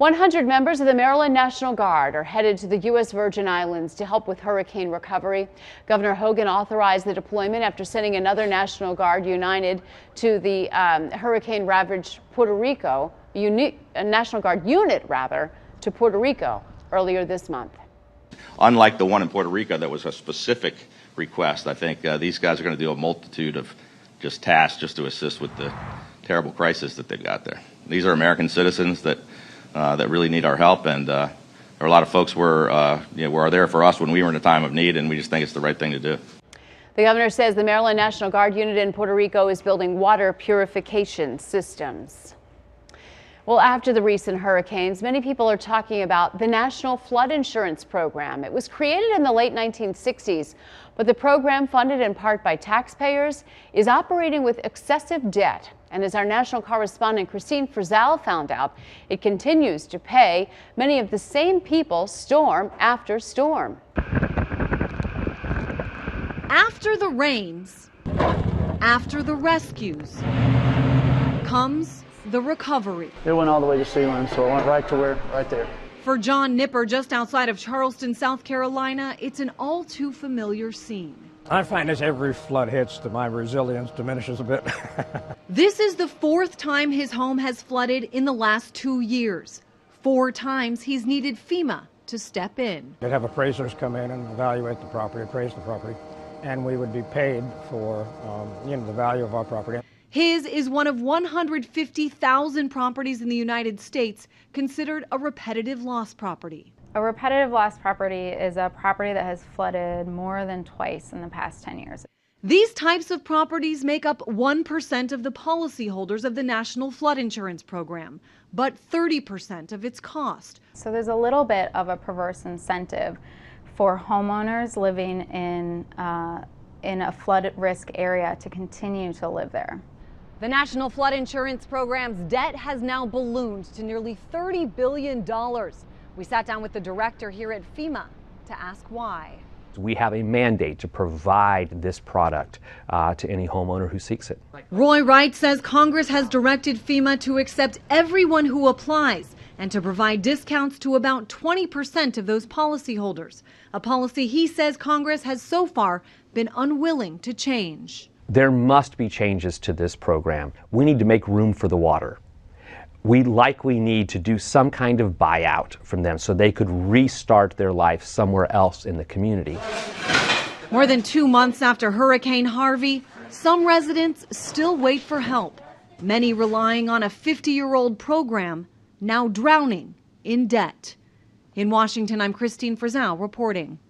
100 members of the Maryland National Guard are headed to the U.S. Virgin Islands to help with hurricane recovery. Governor Hogan authorized the deployment after sending another National Guard United to the hurricane-ravaged Puerto Rico, a National Guard unit, rather, to Puerto Rico earlier this month. Unlike the one in Puerto Rico that was a specific request, I think these guys are going to do a multitude of just tasks just to assist with the terrible crisis that they've got there. These are American citizens that really need our help, and there are a lot of folks were there for us when we were in a time of need, and we just think it's the right thing to do. The governor says the Maryland National Guard unit in Puerto Rico is building water purification systems. Well, after the recent hurricanes, many people are talking about the National Flood Insurance Program. It was created in the late 1960s, but the program, funded in part by taxpayers, is operating with excessive debt. And as our national correspondent Christine Frizzell found out, it continues to pay many of the same people storm after storm. After the rains, after the rescues, comes the recovery. It went all the way to Sealand, so it went right to where, right there. For John Nipper, just outside of Charleston, South Carolina, it's an all too familiar scene. I find as every flood hits that my resilience diminishes a bit. This is the fourth time his home has flooded in the last 2 years. 4 times he's needed FEMA to step in. They'd have appraisers come in and evaluate the property, appraise the property, and we would be paid for the value of our property. His is one of 150,000 properties in the United States considered a repetitive loss property. A repetitive loss property is a property that has flooded more than twice in the past 10 years. These types of properties make up 1% of the policyholders of the National Flood Insurance Program, but 30% of its cost. So there's a little bit of a perverse incentive for homeowners living in a flood risk area to continue to live there. The National Flood Insurance Program's debt has now ballooned to nearly $30 billion. We sat down with the director here at FEMA to ask why. We have a mandate to provide this product to any homeowner who seeks it. Roy Wright says Congress has directed FEMA to accept everyone who applies and to provide discounts to about 20% of those policyholders, a policy he says Congress has so far been unwilling to change. There must be changes to this program. We need to make room for the water. We likely need to do some kind of buyout from them so they could restart their life somewhere else in the community. More than 2 months after Hurricane Harvey, some residents still wait for help, many relying on a 50-year-old program now drowning in debt. In Washington, I'm Christine Frizzell reporting.